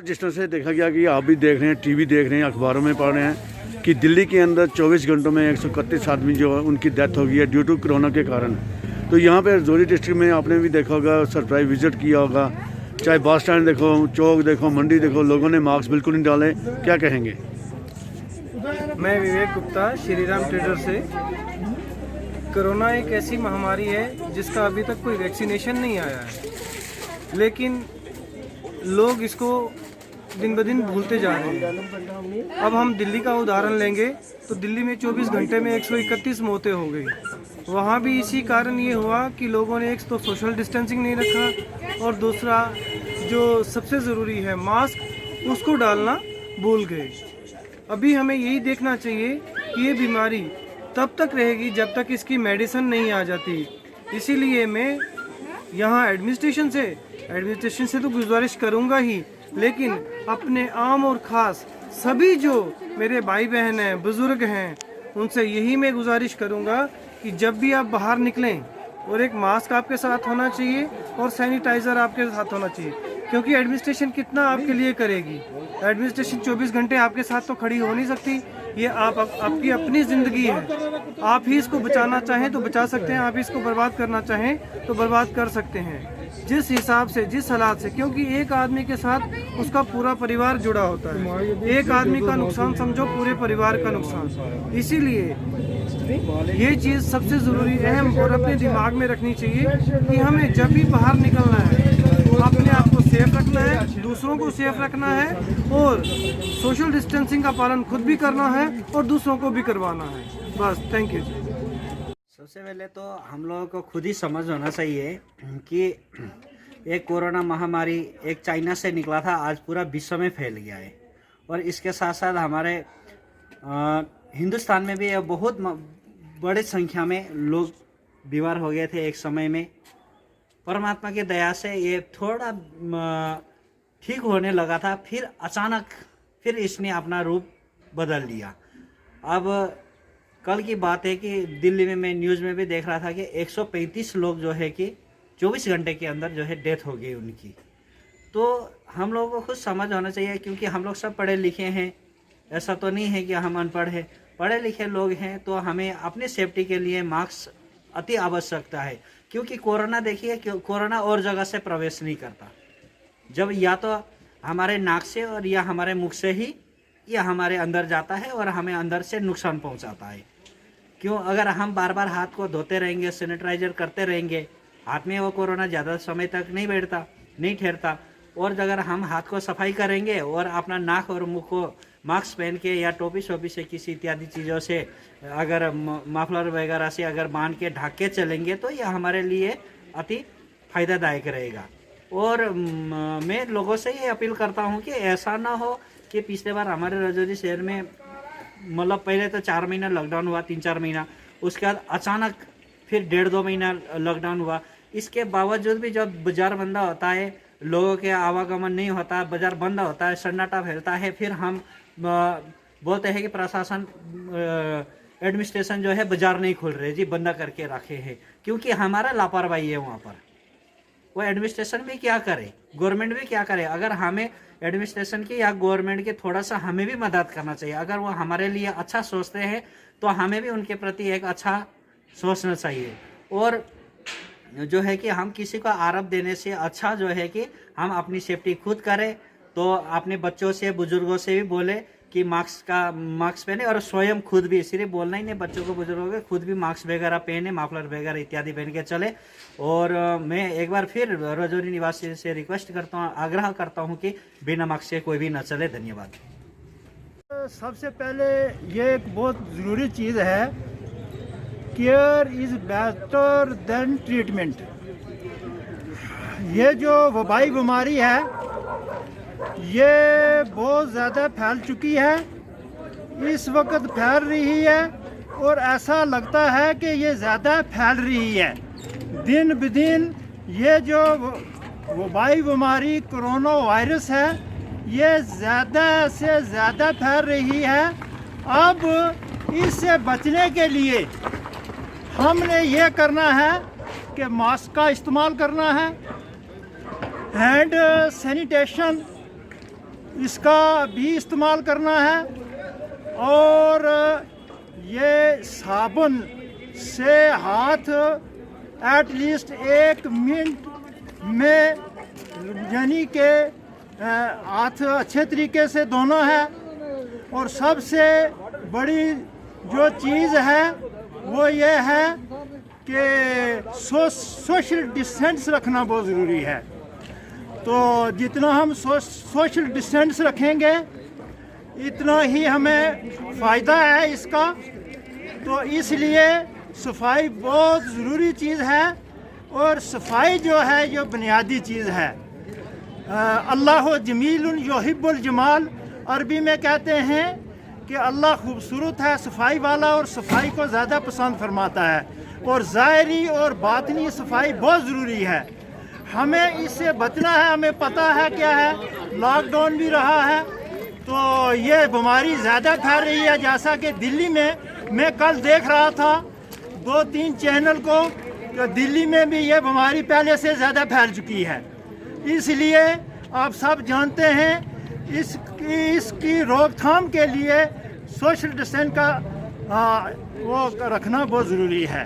जिस तरह से देखा गया कि आप भी देख रहे हैं, टीवी देख रहे हैं, अखबारों में पढ़ रहे हैं कि दिल्ली के अंदर 24 घंटों में 131 आदमी जो है उनकी डेथ हो गई है ड्यू टू कोरोना के कारण। तो यहाँ पे रजौरी डिस्ट्रिक्ट में आपने भी देखा होगा, सरप्राइज विजिट किया होगा, चाहे बस स्टैंड देखो, चौक देखो, मंडी देखो, लोगों ने मास्क बिल्कुल नहीं डाले। क्या कहेंगे? मैं विवेक गुप्ता, श्री राम ट्रेडर से। कोरोना एक ऐसी महामारी है जिसका अभी तक कोई वैक्सीनेशन नहीं आया है, लेकिन लोग इसको दिन ब दिन भूलते जा रहे हैं। अब हम दिल्ली का उदाहरण लेंगे तो दिल्ली में 24 घंटे में 131 मौतें हो गई। वहाँ भी इसी कारण ये हुआ कि लोगों ने एक तो सोशल डिस्टेंसिंग नहीं रखा और दूसरा जो सबसे ज़रूरी है मास्क, उसको डालना भूल गए। अभी हमें यही देखना चाहिए कि ये बीमारी तब तक रहेगी जब तक इसकी मेडिसिन नहीं आ जाती। इसीलिए मैं यहाँ एडमिनिस्ट्रेशन से तो गुजारिश करूँगा ही, लेकिन अपने आम और ख़ास सभी जो मेरे भाई बहन हैं, बुज़ुर्ग हैं, उनसे यही मैं गुजारिश करूँगा कि जब भी आप बाहर निकलें और एक मास्क आपके साथ होना चाहिए और सैनिटाइज़र आपके साथ होना चाहिए, क्योंकि एडमिनिस्ट्रेशन कितना आपके लिए करेगी। एडमिनिस्ट्रेशन 24 घंटे आपके साथ तो खड़ी हो नहीं सकती। ये आपकी अपनी ज़िंदगी है। आप ही इसको बचाना चाहें तो बचा सकते हैं, आप इसको बर्बाद करना चाहें तो बर्बाद कर सकते हैं, जिस हिसाब से, जिस हालात से, क्योंकि एक आदमी के साथ उसका पूरा परिवार जुड़ा होता है। एक आदमी का नुकसान समझो पूरे परिवार का नुकसान। इसीलिए ये चीज़ सबसे ज़रूरी, अहम और अपने दिमाग में रखनी चाहिए कि हमें जब भी बाहर निकलना है अपने आप को सेफ रखना है, दूसरों को सेफ रखना है और सोशल डिस्टेंसिंग का पालन खुद भी करना है और दूसरों को भी करवाना है। बस, थैंक यू। सबसे पहले तो हम लोगों को खुद ही समझ होना चाहिए कि एक कोरोना महामारी एक चाइना से निकला था, आज पूरा विश्व में फैल गया है। और इसके साथ साथ हमारे हिंदुस्तान में भी बहुत बड़ी संख्या में लोग बीमार हो गए थे एक समय में। परमात्मा की दया से ये थोड़ा ठीक होने लगा था, फिर अचानक फिर इसने अपना रूप बदल लिया। अब कल की बात है कि दिल्ली में मैं न्यूज़ में भी देख रहा था कि 135 लोग जो है कि 24 घंटे के अंदर जो है डेथ हो गई उनकी। तो हम लोगों को खुद समझ होना चाहिए, क्योंकि हम लोग सब पढ़े लिखे हैं, ऐसा तो नहीं है कि हम अनपढ़ हैं। पढ़े लिखे लोग हैं तो हमें अपनी सेफ्टी के लिए मास्क अति आवश्यकता है, क्योंकि कोरोना देखिए, कोरोना और जगह से प्रवेश नहीं करता। जब या तो हमारे नाक से और या हमारे मुख से ही या हमारे अंदर जाता है और हमें अंदर से नुकसान पहुंचाता है। क्यों? अगर हम बार बार हाथ को धोते रहेंगे, सैनिटाइजर करते रहेंगे, हाथ में वो कोरोना ज़्यादा समय तक नहीं ठहरता। और अगर हम हाथ को सफाई करेंगे और अपना नाक और मुंह को मास्क पहन के या टोपी शोपी से किसी इत्यादि चीज़ों से, अगर मफलर वगैरह से अगर बांध के ढक के चलेंगे तो यह हमारे लिए अति फायदादायक रहेगा। और मैं लोगों से ये अपील करता हूँ कि ऐसा ना हो कि पिछले बार हमारे रजौरी शहर में मतलब पहले तो 4 महीना लॉकडाउन हुआ, 3-4 महीना, उसके बाद अचानक फिर 1.5-2 महीना लॉकडाउन हुआ। इसके बावजूद भी जब बाजार बंद होता है, लोगों के आवागमन नहीं होता, बाजार बंद होता है, सन्नाटा फैलता है, फिर हम बोलते हैं कि प्रशासन एडमिनिस्ट्रेशन जो है बाजार नहीं खोल रहे जी, बंद करके रखे हैं, क्योंकि हमारा लापरवाही है वहाँ पर। वो एडमिनिस्ट्रेशन भी क्या करे, गवर्नमेंट भी क्या करे। अगर हमें एडमिनिस्ट्रेशन की या गवर्नमेंट की थोड़ा सा हमें भी मदद करना चाहिए। अगर वो हमारे लिए अच्छा सोचते हैं तो हमें भी उनके प्रति एक अच्छा सोचना चाहिए। और जो है कि हम किसी को आरोप देने से अच्छा जो है कि हम अपनी सेफ्टी खुद करें। तो अपने बच्चों से, बुजुर्गों से भी बोले कि मास्क पहने, और स्वयं खुद भी, सिर्फ बोलना ही नहीं, बच्चों को, बुजुर्गों को खुद भी मास्क वगैरह पहने, माफलर वगैरह इत्यादि पहन के चले। और मैं एक बार फिर रजौरी निवासी से रिक्वेस्ट करता हूँ, आग्रह करता हूँ कि बिना मास्क के कोई भी न चले। धन्यवाद। सबसे पहले ये एक बहुत ज़रूरी चीज़ है, care is better than treatment. ये जो वबाई बीमारी है ये बहुत ज़्यादा फैल चुकी है, इस वक्त फैल रही है और ऐसा लगता है कि ये ज़्यादा फैल रही है दिन ब दिन। ये जो वबाई बीमारी कोरोना वायरस है ये ज़्यादा से ज़्यादा फैल रही है। अब इससे बचने के लिए हमने ये करना है कि मास्क का इस्तेमाल करना है, हैंड सैनिटेशन इसका भी इस्तेमाल करना है। और ये साबुन से हाथ एटलीस्ट 1 मिनट में यानी कि हाथ अच्छे तरीके से धोना है। और सबसे बड़ी जो चीज़ है वो ये है कि सोशल डिस्टेंस रखना बहुत ज़रूरी है। तो जितना हम सोशल डिस्टेंस रखेंगे इतना ही हमें फ़ायदा है इसका। तो इसलिए सफाई बहुत ज़रूरी चीज़ है। और सफाई जो है ये बुनियादी चीज़ है। अल्लाह जमीलुन युहिब्बुल जमाल, अरबी में कहते हैं कि अल्लाह खूबसूरत है, सफाई वाला, और सफाई को ज़्यादा पसंद फरमाता है। और ज़ाहिरी और बातनी सफाई बहुत ज़रूरी है। हमें इससे बचना है। हमें पता है क्या है, लॉकडाउन भी रहा है तो ये बीमारी ज़्यादा फैल रही है। जैसा कि दिल्ली में मैं कल देख रहा था 2-3 चैनल को, तो दिल्ली में भी ये बीमारी पहले से ज़्यादा फैल चुकी है। इसलिए आप सब जानते हैं इसकी रोकथाम के लिए सोशल डिस्टेंस का वो रखना बहुत ज़रूरी है।